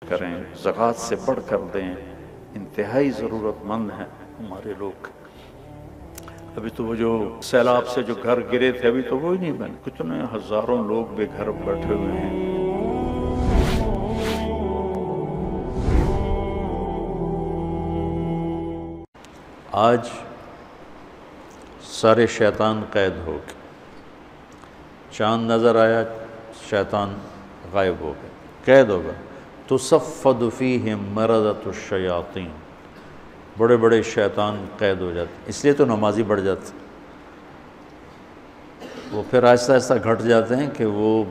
کریں، زکوٰۃ سے بڑھ کر دیں، انتہائی ضرورت مند ہیں ہمارے لوگ۔ ابھی تو وہ جو سیلاب سے جو گھر گرے تھے ابھی تو وہ ہی نہیں بنے، کتنے ہزاروں لوگ بے گھر بیٹھے ہوئے ہیں۔ آج سارے شیطان قید ہو گئے، چاند نظر آیا شیطان غائب ہو گئے، قید ہو گئے۔ تصفد فیہم مردۃ الشیاطین، بڑے بڑے شیطان قید ہو جاتے، اس لیے تو نمازی بڑھ جاتے، وہ پھر آہستہ آہستہ گھٹ جاتے ہیں کہ وہ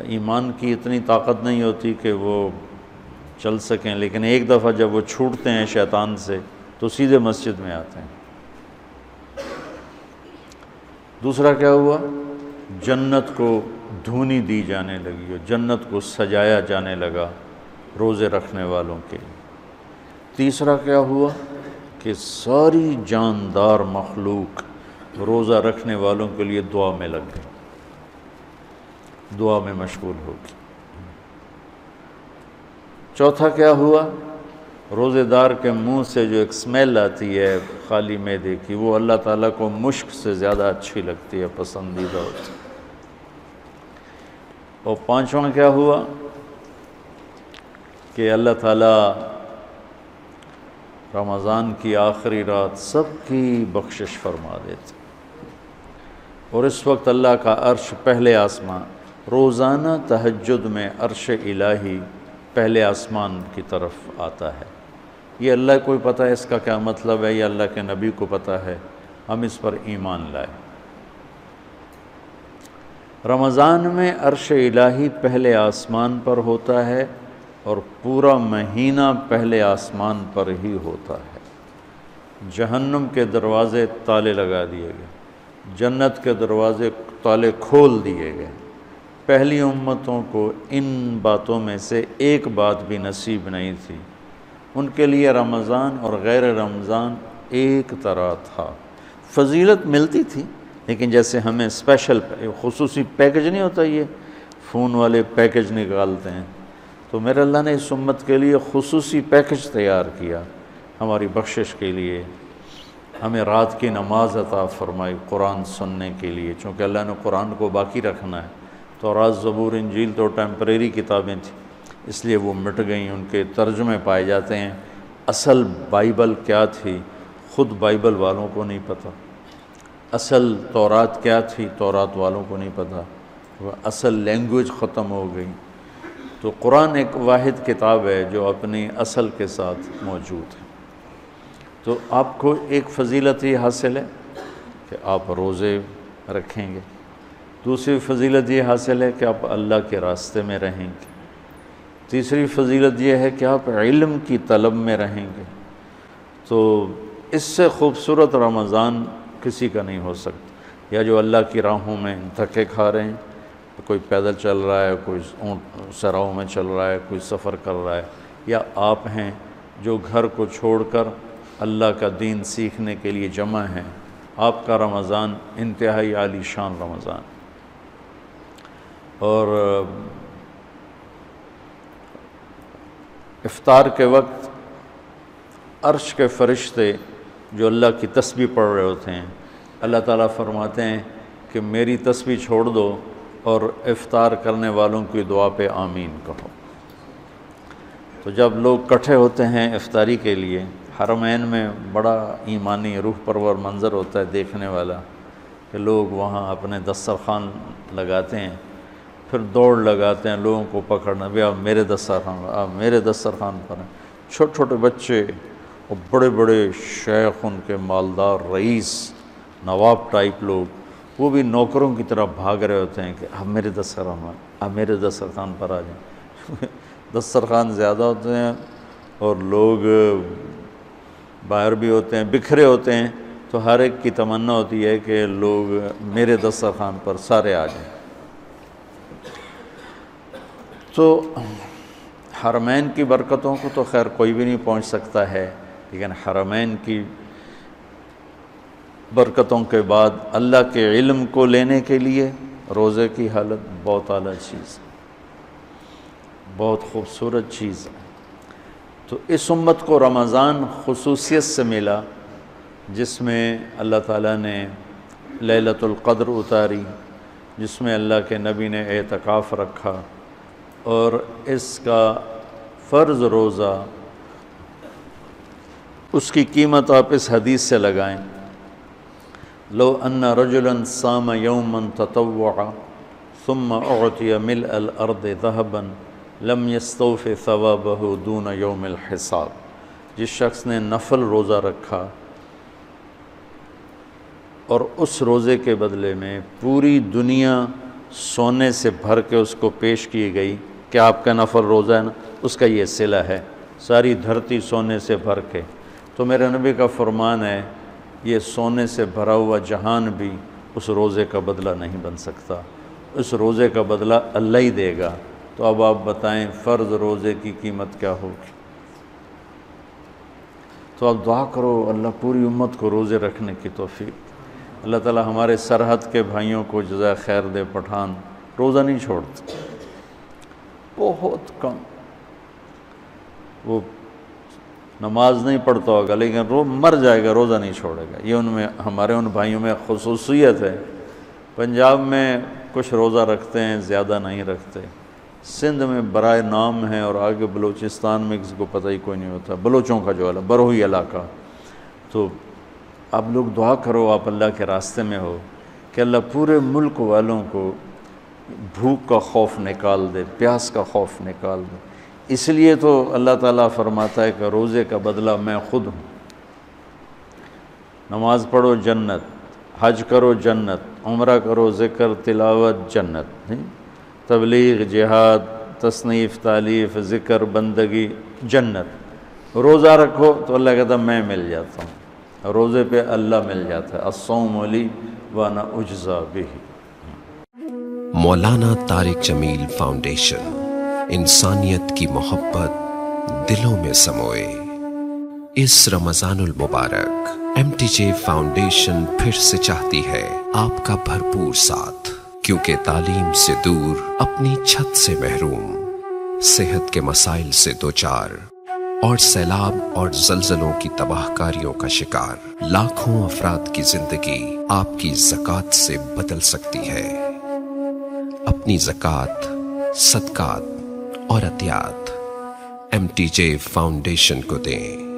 ایمان کی اتنی طاقت نہیں ہوتی کہ وہ چل سکیں، لیکن ایک دفعہ جب وہ چھوٹتے ہیں شیطان سے تو سیدھے مسجد میں آتے ہیں۔ دوسرا کیا ہوا؟ جنت کو دھونی دی جانے لگی، جنت کو سجایا جانے لگا روزے رکھنے والوں کے لیے۔ تیسرا کیا ہوا کہ ساری جاندار مخلوق روزہ رکھنے والوں کے لیے دعا میں لگ گئی، دعا میں مشغول ہو گئی۔ چوتھا کیا ہوا؟ روزے دار کے منہ سے جو ایک سمیل آتی ہے خالی معدے کی، وہ اللہ تعالیٰ کو مشک سے زیادہ اچھی لگتی ہے، پسندیدہ ہوتی ہے۔ اور پانچواں کیا ہوا کہ اللہ تعالیٰ رمضان کی آخری رات سب کی بخشش فرما دیتے، اور اس وقت اللہ کا عرش پہلے آسمان، روزانہ تہجد میں عرش الہی پہلے آسمان کی طرف آتا ہے۔ یہ اللہ کو پتہ ہے اس کا کیا مطلب ہے، یہ اللہ کے نبی کو پتہ ہے، ہم اس پر ایمان لائے۔ رمضان میں عرش الہی پہلے آسمان پر ہوتا ہے اور پورا مہینہ پہلے آسمان پر ہی ہوتا ہے۔ جہنم کے دروازے تالے لگا دیے گئے، جنت کے دروازے تالے کھول دیے گئے۔ پہلی امتوں کو ان باتوں میں سے ایک بات بھی نصیب نہیں تھی، ان کے لیے رمضان اور غیر رمضان ایک طرح تھا۔ فضیلت ملتی تھی، لیکن جیسے ہمیں اسپیشل خصوصی پیکج نہیں ہوتا، یہ فون والے پیکج نکالتے ہیں، تو میرے اللہ نے اس امت کے لیے خصوصی پیکج تیار کیا ہماری بخشش کے لیے۔ ہمیں رات کی نماز عطا فرمائی قرآن سننے کے لیے، چونکہ اللہ نے قرآن کو باقی رکھنا ہے۔ تو رات زبور انجیل تو ٹیمپریری کتابیں تھیں، اس لیے وہ مٹ گئیں، ان کے ترجمے پائے جاتے ہیں۔ اصل بائبل کیا تھی خود بائبل والوں کو نہیں پتہ، اصل تورات کیا تھی تورات والوں کو نہیں پتہ، وہ اصل لینگویج ختم ہو گئی۔ تو قرآن ایک واحد کتاب ہے جو اپنی اصل کے ساتھ موجود ہے۔ تو آپ کو ایک فضیلت یہ حاصل ہے کہ آپ روزے رکھیں گے، دوسری فضیلت یہ حاصل ہے کہ آپ اللہ کے راستے میں رہیں گے، تیسری فضیلت یہ ہے کہ آپ علم کی طلب میں رہیں گے۔ تو اس سے خوبصورت رمضان کسی کا نہیں ہو سکتا۔ یا جو اللہ کی راہوں میں دھکے کھا رہے ہیں، کوئی پیدل چل رہا ہے، کوئی اونٹ سراؤں میں چل رہا ہے، کوئی سفر کر رہا ہے، یا آپ ہیں جو گھر کو چھوڑ کر اللہ کا دین سیکھنے کے لیے جمع ہیں، آپ کا رمضان انتہائی عالی شان رمضان۔ اور افطار کے وقت عرش کے فرشتے جو اللہ کی تسبیح پڑھ رہے ہوتے ہیں، اللہ تعالیٰ فرماتے ہیں کہ میری تسبیح چھوڑ دو اور افطار کرنے والوں کی دعا پہ آمین کہو۔ تو جب لوگ اکٹھے ہوتے ہیں افطاری کے لیے، حرمین میں بڑا ایمانی روح پرور منظر ہوتا ہے دیکھنے والا، کہ لوگ وہاں اپنے دسترخوان لگاتے ہیں، پھر دوڑ لگاتے ہیں لوگوں کو پکڑنا، بھی آپ میرے دسترخوان آپ میرے دسترخوان پر ہیں۔ چھوٹے چھوٹے بچے اور بڑے بڑے شیخ، ان کے مالدار رئیس نواب ٹائپ لوگ، وہ بھی نوکروں کی طرح بھاگ رہے ہوتے ہیں کہ آپ میرے دسترخوان پر آ جائیں۔ دسترخوان زیادہ ہوتے ہیں اور لوگ باہر بھی ہوتے ہیں، بکھرے ہوتے ہیں، تو ہر ایک کی تمنا ہوتی ہے کہ لوگ میرے دسترخوان پر سارے آ جائیں۔ تو حرمین کی برکتوں کو تو خیر کوئی بھی نہیں پہنچ سکتا ہے، لیکن حرمین کی برکتوں کے بعد اللہ کے علم کو لینے کے لیے روزے کی حالت بہت اعلیٰ چیز، بہت خوبصورت چیز ہے۔ تو اس امت کو رمضان خصوصیت سے ملا، جس میں اللہ تعالیٰ نے لیلۃ القدر اتاری، جس میں اللہ کے نبی نے اعتکاف رکھا، اور اس کا فرض روزہ، اس کی قیمت آپ اس حدیث سے لگائیں، لو ان رجلا صام یوما تطوعا ثم اعطی ملء الارض ذهبا لم یستوف ثوابہ دون یوم الحساب۔ جس شخص نے نفل روزہ رکھا اور اس روزے کے بدلے میں پوری دنیا سونے سے بھر کے اس کو پیش کی گئی کہ آپ کا نفل روزہ ہے نا، اس کا یہ صلہ ہے، ساری دھرتی سونے سے بھر کے، تو میرے نبی کا فرمان ہے یہ سونے سے بھرا ہوا جہان بھی اس روزے کا بدلہ نہیں بن سکتا، اس روزے کا بدلہ اللہ ہی دے گا۔ تو اب آپ بتائیں فرض روزے کی قیمت کیا ہوگی؟ تو اب دعا کرو اللہ پوری امت کو روزے رکھنے کی توفیق۔ اللہ تعالی ہمارے سرحد کے بھائیوں کو جزائے خیر دے۔ پٹھان روزہ نہیں چھوڑتے، بہت کم، وہ نماز نہیں پڑھتا ہوگا لیکن مر جائے گا، روزہ نہیں چھوڑے گا۔ یہ ان میں ہمارے ان بھائیوں میں خصوصیت ہے۔ پنجاب میں کچھ روزہ رکھتے ہیں، زیادہ نہیں رکھتے۔ سندھ میں برائے نام ہے، اور آگے بلوچستان میں کسی کو پتہ ہی کوئی نہیں ہوتا، بلوچوں کا جو ہے بروہی علاقہ۔ تو آپ لوگ دعا کرو، آپ اللہ کے راستے میں ہو، کہ اللہ پورے ملک والوں کو بھوک کا خوف نکال دے، پیاس کا خوف نکال دے۔ اس لیے تو اللہ تعالیٰ فرماتا ہے کہ روزے کا بدلہ میں خود ہوں۔ نماز پڑھو جنت، حج کرو جنت، عمرہ کرو، ذکر تلاوت جنت، تبلیغ، جہاد، تصنیف، تالیف، ذکر، بندگی جنت۔ روزہ رکھو تو اللہ کہتا میں مل جاتا ہوں، روزے پہ اللہ مل جاتا ہے۔ الصوم لی وانا اجزا بہ۔ مولانا طارق جمیل فاؤنڈیشن، انسانیت کی محبت دلوں میں سموئے۔ اس رمضان المبارک MTJ فاؤنڈیشن پھر سے چاہتی ہے آپ کا بھرپور ساتھ، کیونکہ تعلیم سے دور، اپنی چھت سے محروم، صحت کے مسائل سے دوچار، اور سیلاب اور زلزلوں کی تباہ کاریوں کا شکار لاکھوں افراد کی زندگی آپ کی زکوٰۃ سے بدل سکتی ہے۔ اپنی زکوٰۃ، صدقات اور عطیات MTJ فاؤنڈیشن کو دیں۔